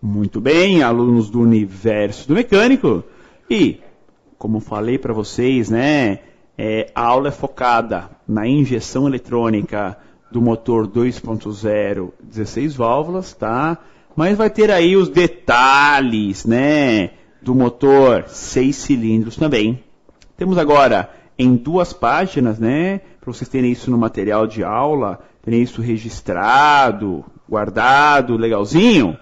Muito bem, alunos do Universo do Mecânico. E, como falei para vocês, né, a aula é focada na injeção eletrônica do motor 2.0 16 válvulas, tá? Mas vai ter aí os detalhes, né, do motor 6 cilindros também. Temos agora em 2 páginas, né, para vocês terem isso no material de aula, terem isso registrado, guardado, legalzinho,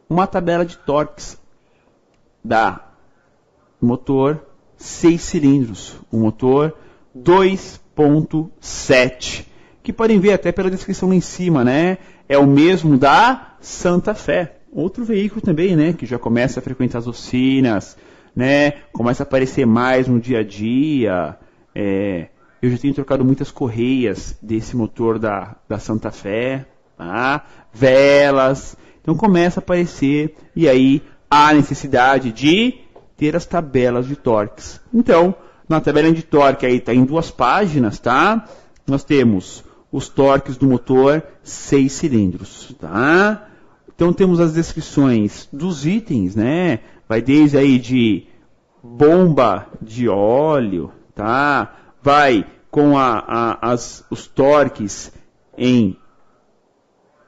uma tabela de torques da motor 6 cilindros, o motor 2.7, que podem ver até pela descrição lá em cima, né? É o mesmo da Santa Fé, outro veículo também, né? Que já começa a frequentar as oficinas, né? Começa a aparecer mais no dia a dia. Eu já tenho trocado muitas correias desse motor da Santa Fé, tá? Velas. Então começa a aparecer e aí há necessidade de ter as tabelas de torques. Então, na tabela de torque aí está em 2 páginas, tá? Nós temos os torques do motor 6 cilindros, tá? Então temos as descrições dos itens, né? Vai desde aí de bomba de óleo, tá? Vai com os torques em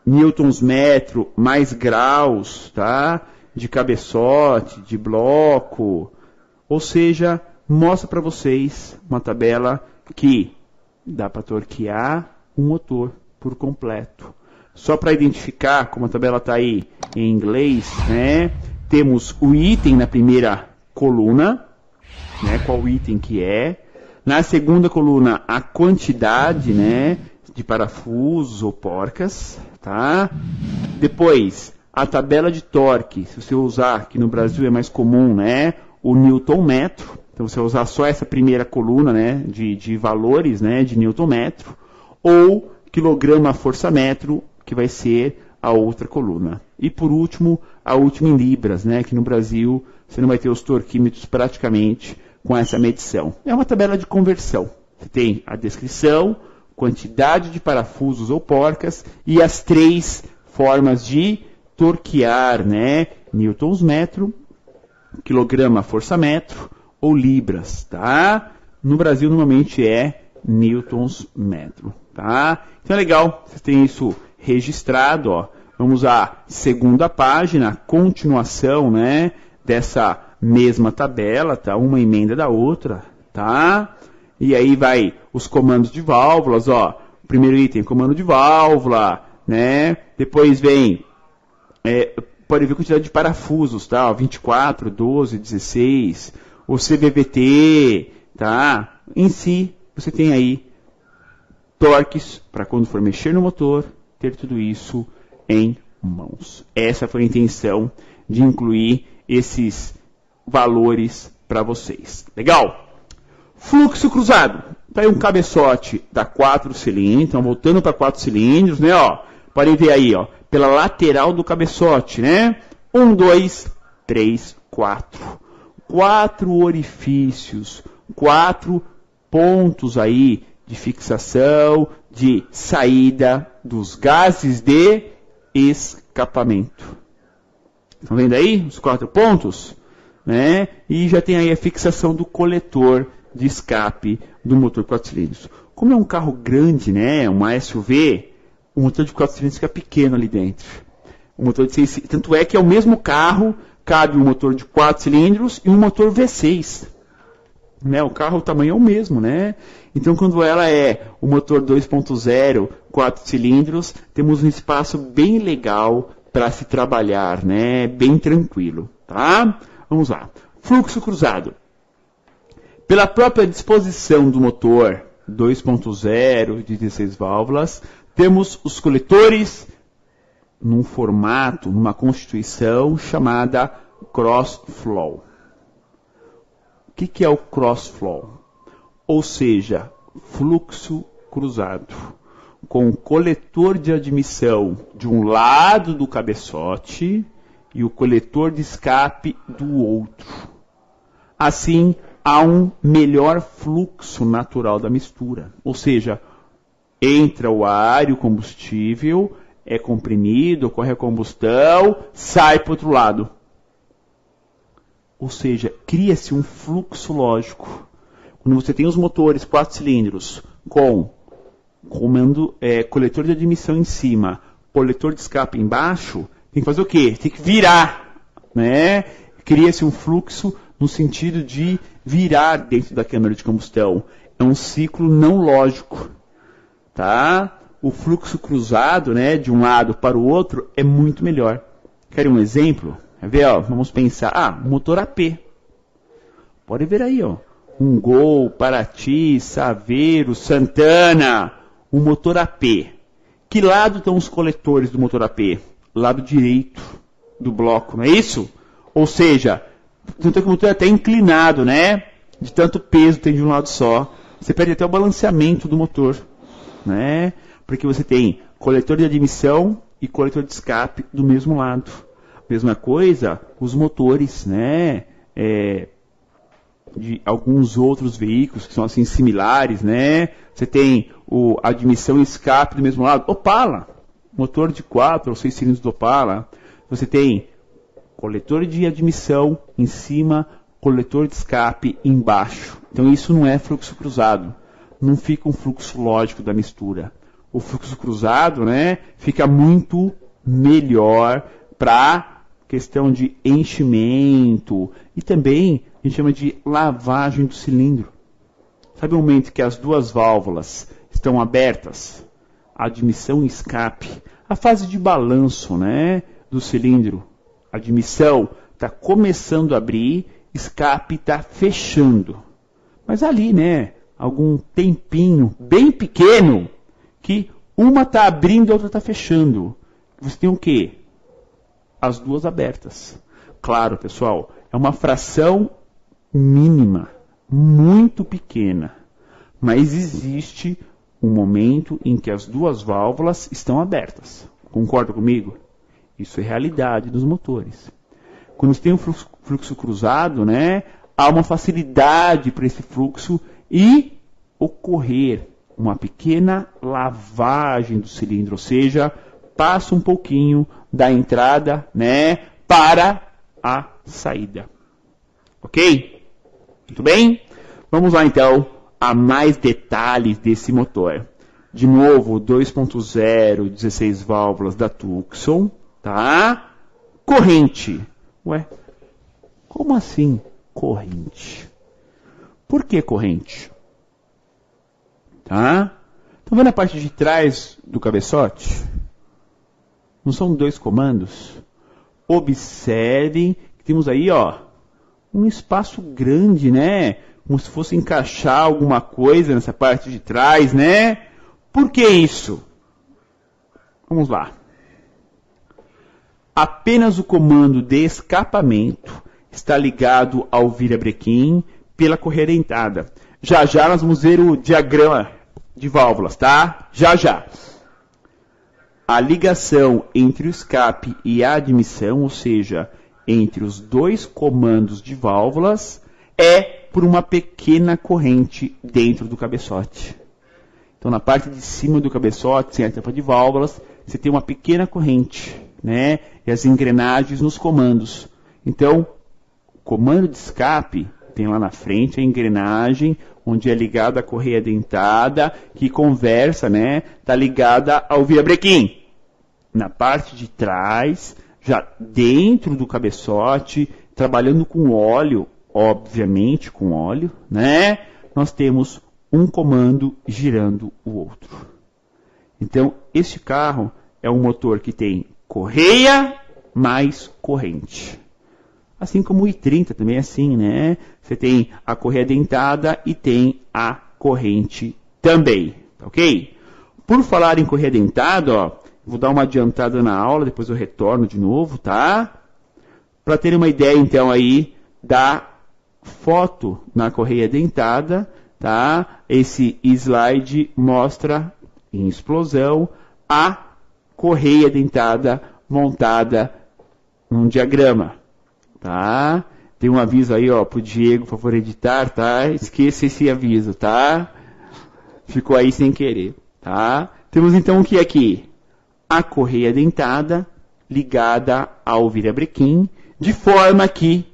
newtons metro mais graus, tá? De cabeçote, de bloco, ou seja, mostra para vocês uma tabela que dá para torquear um motor por completo. Só para identificar, como a tabela está aí em inglês, né? Temos o item na primeira coluna, né? Qual item que é. Na segunda coluna, a quantidade, né, de parafusos ou porcas, tá? Depois, a tabela de torque, se você usar, que no Brasil é mais comum, né, o newton metro. Então, você vai usar só essa primeira coluna, né, de valores, né, de newton metro, ou quilograma força metro, que vai ser a outra coluna. E por último, a última em libras, né, que no Brasil você não vai ter os torquímetros praticamente com essa medição. É uma tabela de conversão. Você tem a descrição, quantidade de parafusos ou porcas e as 3 formas de torquear, né? Newtons metro, quilograma força metro ou libras, tá? No Brasil normalmente é newtons metro, tá? Então é legal, vocês têm isso registrado, ó. Vamos à segunda página, continuação, né, dessa mesma tabela, tá? Uma emenda da outra, tá? E aí vai os comandos de válvulas, ó. O primeiro item, comando de válvula, né? Depois vem, pode ver a quantidade de parafusos, tá? 24, 12, 16, o CVVT, tá? Em si, você tem aí torques para quando for mexer no motor, ter tudo isso em mãos. Essa foi a intenção de incluir esses valores para vocês. Legal? Fluxo cruzado. Tá aí um cabeçote da 4 cilindros. Então, voltando para 4 cilindros, né? Ó, podem ver aí, ó, pela lateral do cabeçote, né? 1, 2, 3, 4. 4 orifícios, 4 pontos aí de fixação, de saída dos gases de escapamento. Estão vendo aí os 4 pontos? Né? E já tem aí a fixação do coletor de escape do motor 4 cilindros. Como é um carro grande, né, uma SUV, o motor de 4 cilindros fica pequeno ali dentro. O motor de 6 cilindros, tanto é que é o mesmo carro, cabe um motor de 4 cilindros e um motor V6. Né? O carro, o tamanho é o mesmo, né? Então, quando ela é o motor 2.0, 4 cilindros, temos um espaço bem legal para se trabalhar, né? Bem tranquilo, tá? Vamos lá. Fluxo cruzado. Pela própria disposição do motor 2.0 de 16 válvulas, temos os coletores num formato, numa constituição chamada cross-flow. O que é o cross-flow? Ou seja, fluxo cruzado, com o coletor de admissão de um lado do cabeçote e o coletor de escape do outro. Assim, há um melhor fluxo natural da mistura. Ou seja, entra o ar e o combustível, é comprimido, ocorre a combustão, sai para o outro lado. Ou seja, cria-se um fluxo lógico. Quando você tem os motores 4 cilindros com coletor de admissão em cima, coletor de escape embaixo, tem que fazer o quê? Tem que virar, né? Cria-se um fluxo no sentido de virar dentro da câmara de combustão. É um ciclo não lógico, tá? O fluxo cruzado, né, de um lado para o outro é muito melhor. Quer um exemplo? Quer ver, ó? Vamos pensar, motor AP. Pode ver aí, ó. Um Gol, Paraty, Saveiro, Santana, um motor AP. Que lado estão os coletores do motor AP? Lado direito do bloco, não é isso? Ou seja, tanto que o motor é até inclinado, né? De tanto peso tem de um lado só. Você perde até o balanceamento do motor, né? Porque você tem coletor de admissão e coletor de escape do mesmo lado. Mesma coisa, os motores, né? De alguns outros veículos que são assim similares, né? Você tem a admissão e escape do mesmo lado. Opala, motor de 4 ou 6 cilindros do Opala. Você tem coletor de admissão em cima, coletor de escape embaixo. Então isso não é fluxo cruzado. Não fica um fluxo lógico da mistura. O fluxo cruzado, né, fica muito melhor para questão de enchimento e também a gente chama de lavagem do cilindro. Sabe o momento que as duas válvulas estão abertas? Admissão e escape. A fase de balanço, né, do cilindro. A admissão está começando a abrir, escape está fechando. Mas ali, né, algum tempinho bem pequeno que uma está abrindo e a outra está fechando. Você tem o quê? As duas abertas. Claro, pessoal, é uma fração mínima, muito pequena. Mas existe um momento em que as duas válvulas estão abertas. Concorda comigo? Isso é realidade dos motores. Quando você tem um fluxo cruzado, né, há uma facilidade para esse fluxo e ocorrer uma pequena lavagem do cilindro, ou seja, passa um pouquinho da entrada, né, para a saída. Ok? Muito bem? Vamos lá então a mais detalhes desse motor. De novo, 2.0, 16 válvulas da Tucson, tá? Corrente. Ué, como assim corrente? Por que corrente? Tá? Estão vendo a parte de trás do cabeçote? Não são 2 comandos? Observem que temos aí, ó, um espaço grande, né? Como se fosse encaixar alguma coisa nessa parte de trás, né? Por que isso? Vamos lá. Apenas o comando de escapamento está ligado ao virabrequim pela correia dentada. Já já nós vamos ver o diagrama de válvulas, tá? Já já. A ligação entre o escape e a admissão, ou seja, entre os 2 comandos de válvulas, é por uma pequena corrente dentro do cabeçote. Então, na parte de cima do cabeçote, sem a tampa de válvulas, você tem uma pequena corrente, né? E as engrenagens nos comandos. Então, o comando de escape tem lá na frente a engrenagem, onde é ligada a correia dentada, que conversa, né? Está ligada ao virabrequim. Na parte de trás, já dentro do cabeçote, trabalhando com óleo, obviamente com óleo, né? Nós temos um comando girando o outro. Então, este carro é um motor que tem correia mais corrente. Assim como o i30 também é assim, né? Você tem a correia dentada e tem a corrente também, ok? Por falar em correia dentada, ó, vou dar uma adiantada na aula, depois eu retorno de novo, tá? Para ter uma ideia, então, aí da foto na correia dentada, tá? Esse slide mostra em explosão a correia dentada montada num diagrama, tá? Tem um aviso aí, ó, pro Diego, por favor, editar, tá? Esqueça esse aviso, tá? Ficou aí sem querer, tá? Temos então o que aqui? a correia dentada ligada ao virabrequim, de forma que,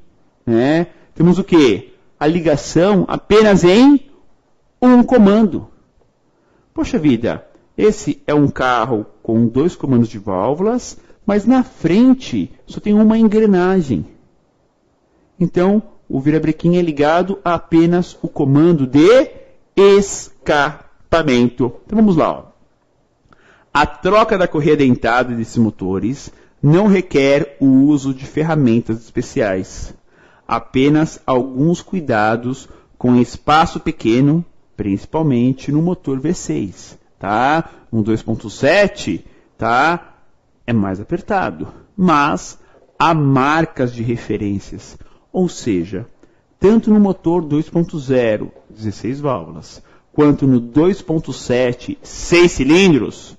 né, temos o quê? A ligação apenas em um comando. Poxa vida, esse é um carro com 2 comandos de válvulas, mas na frente só tem uma engrenagem. Então, o virabrequim é ligado a apenas o comando de escapamento. Então vamos lá. Ó. A troca da correia dentada desses motores não requer o uso de ferramentas especiais. Apenas alguns cuidados com espaço pequeno, principalmente no motor V6. Tá? Um 2.7 tá? É mais apertado, mas há marcas de referências. Ou seja, tanto no motor 2.0, 16 válvulas, quanto no 2.7, 6 cilindros,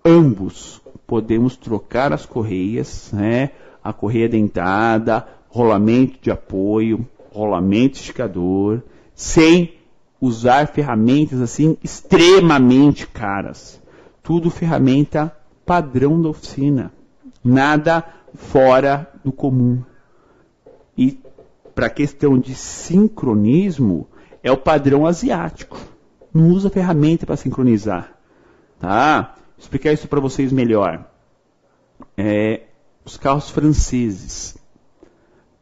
ambos podemos trocar as correias, né? A correia dentada, rolamento de apoio, rolamento esticador, sem usar ferramentas assim extremamente caras. Tudo ferramenta padrão da oficina, nada fora do comum. E para a questão de sincronismo, é o padrão asiático. Não usa ferramenta para sincronizar. Tá? Vou explicar isso para vocês melhor. Os carros franceses,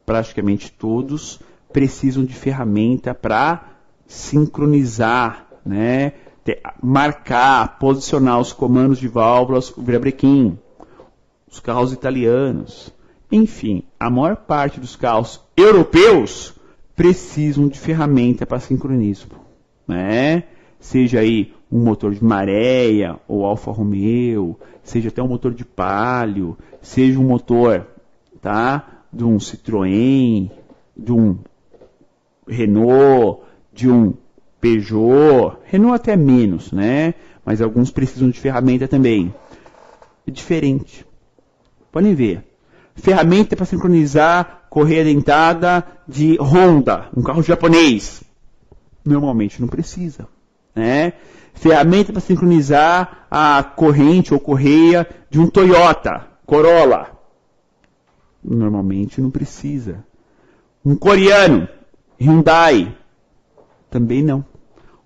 praticamente todos, precisam de ferramenta para sincronizar, né? Marcar, posicionar os comandos de válvulas, o virabrequim. Os carros italianos. Enfim, a maior parte dos carros europeus precisam de ferramenta para sincronismo, né? Seja aí um motor de Maréia ou Alfa Romeo, seja até um motor de Palio, seja um motor, tá, de um Citroën, de um Renault, de um Peugeot, Renault até menos, né? Mas alguns precisam de ferramenta também. É diferente. Podem ver. Ferramenta para sincronizar correia dentada de Honda, um carro japonês. Normalmente não precisa, né? Ferramenta para sincronizar a corrente ou correia de um Toyota Corolla. Normalmente não precisa. Um coreano, Hyundai, também não.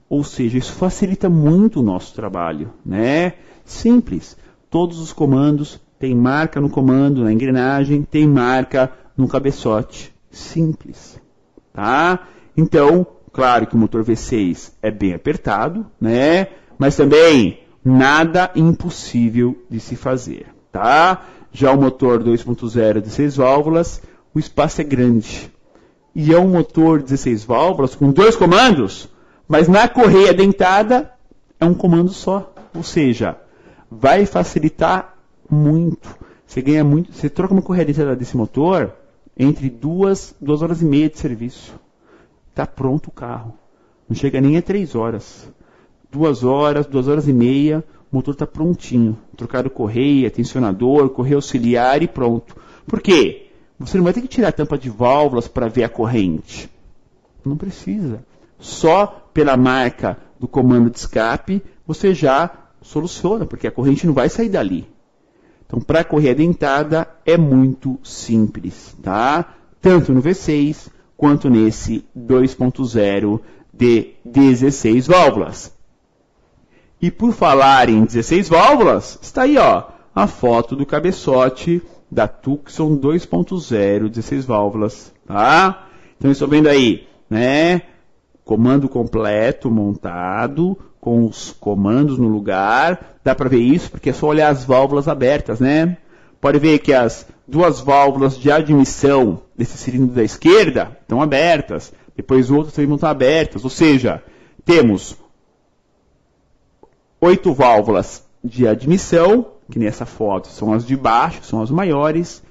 Ou seja, isso facilita muito o nosso trabalho, né? Simples. Todos os comandos tem marca no comando, na engrenagem, tem marca no cabeçote. Simples. Tá? Então, claro que o motor V6 é bem apertado, né? Mas também nada impossível de se fazer. Tá? Já o motor 2.0 16 válvulas, o espaço é grande. E é um motor 16 válvulas com 2 comandos, mas na correia dentada é um comando só. Ou seja, vai facilitar muito. Você ganha muito. Você troca uma correia dentada desse motor entre 2 horas e meia de serviço. Está pronto o carro. Não chega nem a 3 horas. 2 horas e meia, o motor está prontinho. Trocado correia, tensionador, correia auxiliar e pronto. Por quê? Você não vai ter que tirar a tampa de válvulas para ver a corrente. Não precisa. Só pela marca do comando de escape, você já soluciona, porque a corrente não vai sair dali. Então, para a correia dentada, é muito simples, tá? Tanto no V6, quanto nesse 2.0 de 16 válvulas. E por falar em 16 válvulas, está aí, ó, a foto do cabeçote da Tucson 2.0, 16 válvulas, tá? Então, estou vendo aí, né? Comando completo montado, com os comandos no lugar. Dá para ver isso, porque é só olhar as válvulas abertas, né? Pode ver que as 2 válvulas de admissão desse cilindro da esquerda estão abertas. Depois outras também vão estar abertas. Ou seja, temos 8 válvulas de admissão, que nessa foto são as de baixo, são as maiores.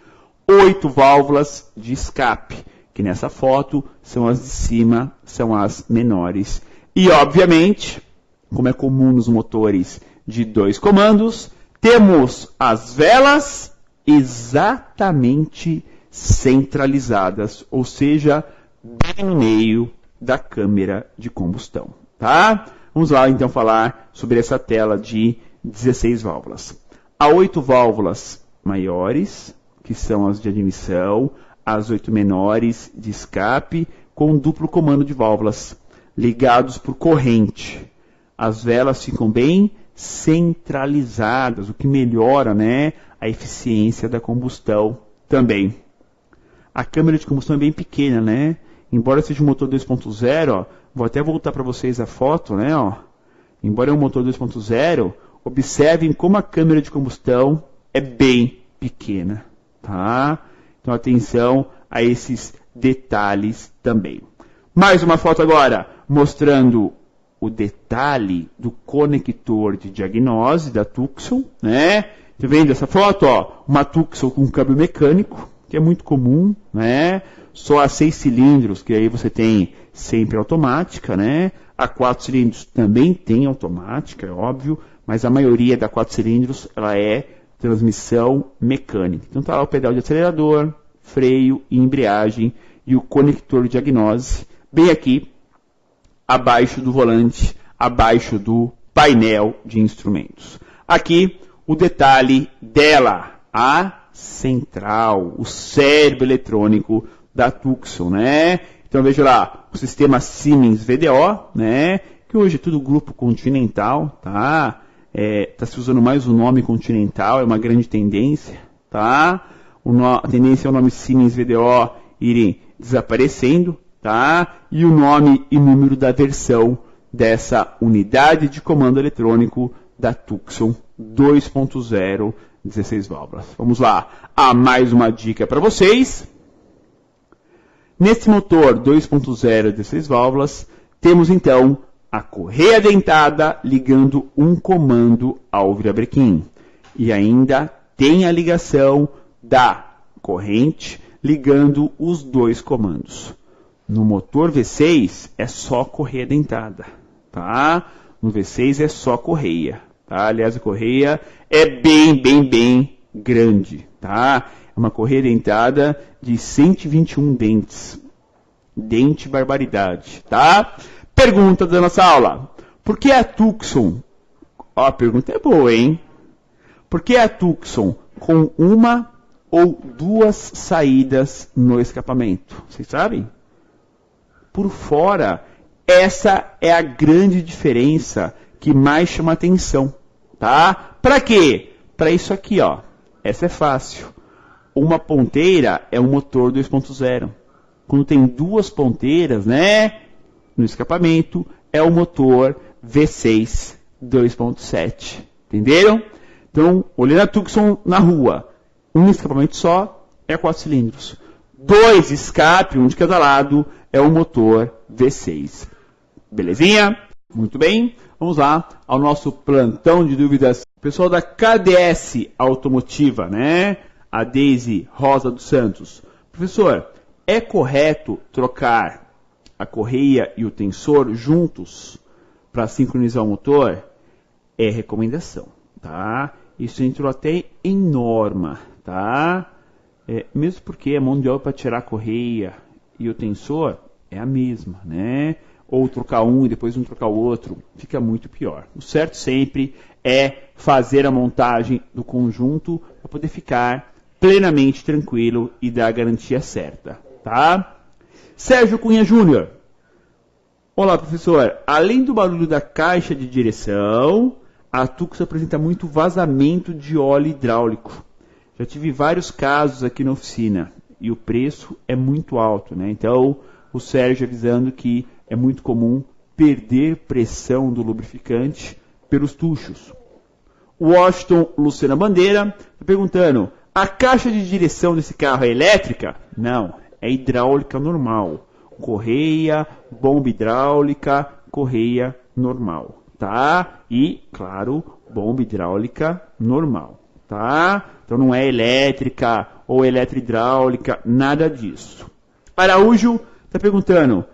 8 válvulas de escape, que nessa foto são as de cima, são as menores. E, obviamente, como é comum nos motores de 2 comandos, temos as velas exatamente centralizadas, ou seja, bem no meio da câmara de combustão. Tá? Vamos lá, então, falar sobre essa tela de 16 válvulas. Há 8 válvulas maiores, que são as de admissão, as 8 menores de escape, com duplo comando de válvulas, ligados por corrente. As velas ficam bem centralizadas, o que melhora, né, a eficiência da combustão também. A câmara de combustão é bem pequena, né? Embora seja um motor 2.0, vou até voltar para vocês a foto, né? Embora é um motor 2.0, observem como a câmara de combustão é bem pequena, tá? Então atenção a esses detalhes também. Mais uma foto agora, mostrando o detalhe do conector de diagnose da Tucson, né? Tá vendo essa foto? Uma Tucson com câmbio mecânico, que é muito comum, né? Só a 6 cilindros, que aí você tem sempre automática, né? A 4 cilindros também tem automática, é óbvio, mas a maioria da 4 cilindros ela é transmissão mecânica. Então tá lá o pedal de acelerador, freio e embreagem e o conector de diagnose bem aqui abaixo do volante, abaixo do painel de instrumentos. Aqui o detalhe dela, a central, o cérebro eletrônico da Tucson, né? Então veja lá, o sistema Siemens VDO, né? Que hoje é tudo grupo Continental, tá? Tá se usando mais o nome Continental, é uma grande tendência, tá? A tendência é o nome Siemens VDO irem desaparecendo, tá? E o nome e número da versão dessa unidade de comando eletrônico da Tucson 2.0 16 válvulas. Vamos lá, há mais uma dica para vocês. Nesse motor 2.0 16 válvulas, temos então a correia dentada ligando um comando ao virabrequim. E ainda tem a ligação da corrente ligando os 2 comandos. No motor V6 é só correia dentada, tá? No V6 é só correia, tá? Aliás, a correia é bem grande, tá? É uma correia dentada de 121 dentes. Dente barbaridade, tá? Pergunta da nossa aula. Por que a Tucson... A pergunta é boa, hein? Por que a Tucson com uma ou 2 saídas no escapamento? Vocês sabem? Por fora, essa é a grande diferença que mais chama atenção, tá? Para quê? Para isso aqui, ó. Essa é fácil. Uma ponteira é um motor 2.0. Quando tem 2 ponteiras, né, no escapamento, é o motor V6 2.7. Entenderam? Então, olhando a Tucson na rua, um escapamento só é 4 cilindros. 2 escape, um de cada lado, é o motor V6. Belezinha? Muito bem. Vamos lá ao nosso plantão de dúvidas. Pessoal da KDS Automotiva, né? A Deise Rosa dos Santos. Professor, é correto trocar a correia e o tensor juntos para sincronizar o motor? É recomendação, tá? Isso entrou até em norma, tá? Mesmo porque a mão de obra para tirar a correia e o tensor é a mesma, né? Ou trocar um e depois um trocar o outro, fica muito pior. O certo sempre é fazer a montagem do conjunto para poder ficar plenamente tranquilo e dar a garantia certa, tá? Sérgio Cunha Júnior. Olá, professor. Além do barulho da caixa de direção, a Tucson apresenta muito vazamento de óleo hidráulico. Já tive vários casos aqui na oficina e o preço é muito alto, né? Então, o Sérgio avisando que é muito comum perder pressão do lubrificante pelos tuchos. O Washington Lucena Bandeira está perguntando, a caixa de direção desse carro é elétrica? Não, é hidráulica normal. Correia, bomba hidráulica, correia normal, tá? E, claro, bomba hidráulica normal, tá? Então não é elétrica ou eletrohidráulica, nada disso. Araújo está perguntando,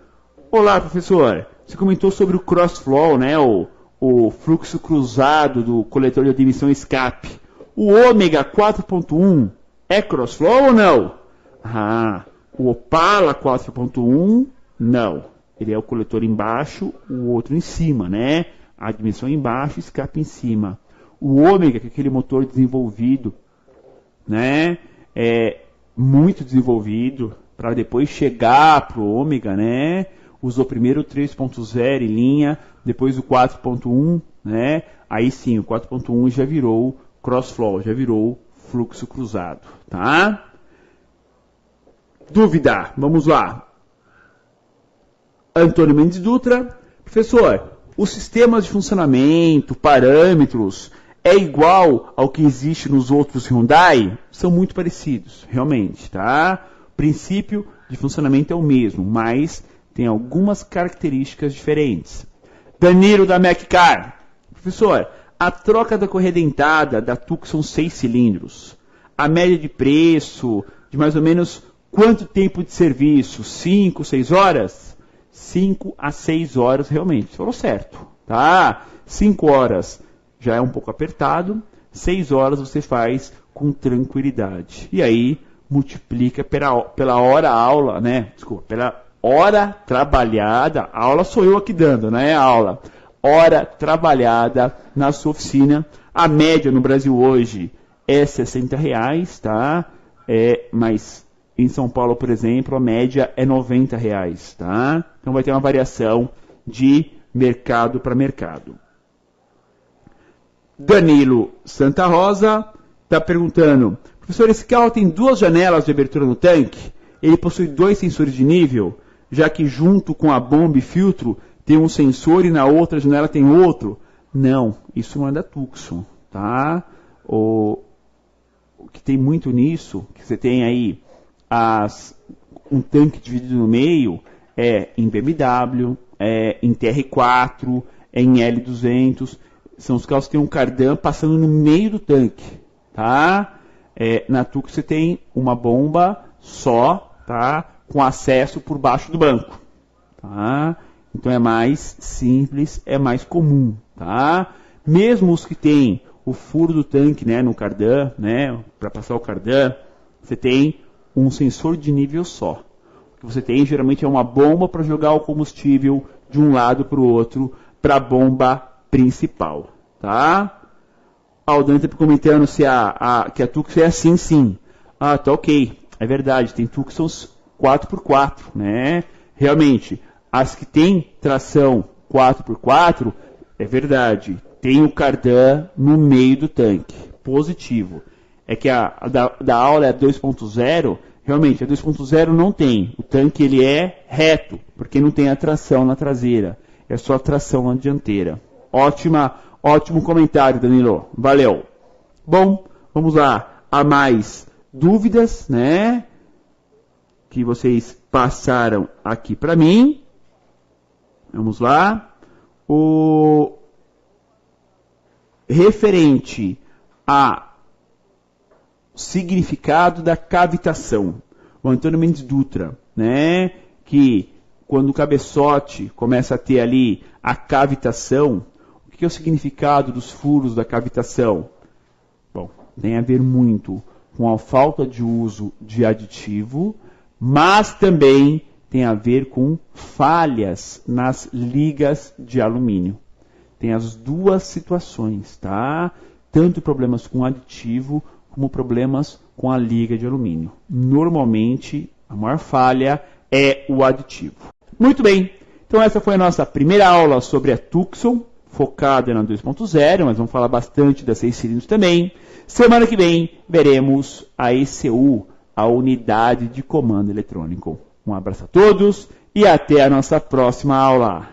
olá, professor, você comentou sobre o crossflow, né? O fluxo cruzado do coletor de admissão escape. O ômega 4.1 é crossflow ou não? O Opala 4.1, não. Ele é o coletor embaixo, o outro em cima, né? A admissão embaixo, escape em cima. O Ômega, que é aquele motor desenvolvido, né? Muito desenvolvido, para depois chegar para o Ômega, né? Usou primeiro o 3.0 em linha, depois o 4.1, né? Aí sim, o 4.1 já virou crossflow, já virou fluxo cruzado, tá? Dúvida, vamos lá. Antônio Mendes Dutra, professor, os sistemas de funcionamento, parâmetros, é igual ao que existe nos outros Hyundai? São muito parecidos, realmente, tá? O princípio de funcionamento é o mesmo, mas tem algumas características diferentes. Danilo da McCar, professor, a troca da correia dentada da Tucson 6 cilindros, a média de preço de mais ou menos quanto tempo de serviço? 5, 6 horas? 5 a 6 horas realmente, você falou certo, tá? 5 horas já é um pouco apertado, 6 horas você faz com tranquilidade. E aí multiplica pela hora aula, né? Desculpa, pela hora trabalhada, a aula sou eu aqui dando, né? A aula. Hora trabalhada na sua oficina. A média no Brasil hoje é R$60, tá? Mas em São Paulo, por exemplo, a média é R$90, tá? Então vai ter uma variação de mercado para mercado. Danilo Santa Rosa está perguntando, professor, esse carro tem 2 janelas de abertura no tanque? Ele possui 2 sensores de nível, já que junto com a bomba e filtro tem um sensor e na outra janela tem outro? Não, isso não é da Tucson, tá? O que tem muito nisso, que você tem aí um tanque dividido no meio, em BMW, em TR4, em L200, são os carros que tem um cardan passando no meio do tanque, tá? Na Tucson você tem uma bomba só, tá? Com acesso por baixo do banco, tá? Então é mais simples, é mais comum, tá? Mesmo os que tem o furo do tanque, né, no cardan, né, para passar o cardan, você tem um sensor de nível só. O que você tem geralmente é uma bomba para jogar o combustível de um lado para o outro, para a bomba principal, tá? O Dante está comentando se que a Tucson é assim, sim. Ah, tá ok, é verdade, tem Tucsons 4x4, né? Realmente, as que tem tração 4x4, é verdade, tem o cardan no meio do tanque, positivo. É que a da aula é 2.0, realmente a 2.0 não tem, o tanque ele é reto, porque não tem a tração na traseira, é só a tração na dianteira. Ótimo comentário, Danilo, valeu. Bom, vamos lá, há mais dúvidas, né, que vocês passaram aqui para mim. Vamos lá. O referente a significado da cavitação. O Antônio Mendes Dutra, né, que quando o cabeçote começa a ter ali a cavitação, o que é o significado dos furos da cavitação? Bom, tem a ver muito com a falta de uso de aditivo, mas também tem a ver com falhas nas ligas de alumínio. Tem as duas situações, tá? Tanto problemas com aditivo, como problemas com a liga de alumínio. Normalmente, a maior falha é o aditivo. Muito bem, então essa foi a nossa primeira aula sobre a Tucson, focada na 2.0, mas vamos falar bastante das 6 cilindros também. Semana que vem, veremos a ECU, a Unidade de Comando Eletrônico. Um abraço a todos e até a nossa próxima aula.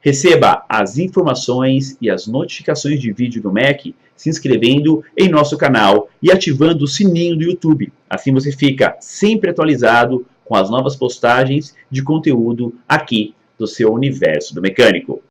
Receba as informações e as notificações de vídeo do MEC se inscrevendo em nosso canal e ativando o sininho do YouTube. Assim você fica sempre atualizado com as novas postagens de conteúdo aqui do seu Universo do Mecânico.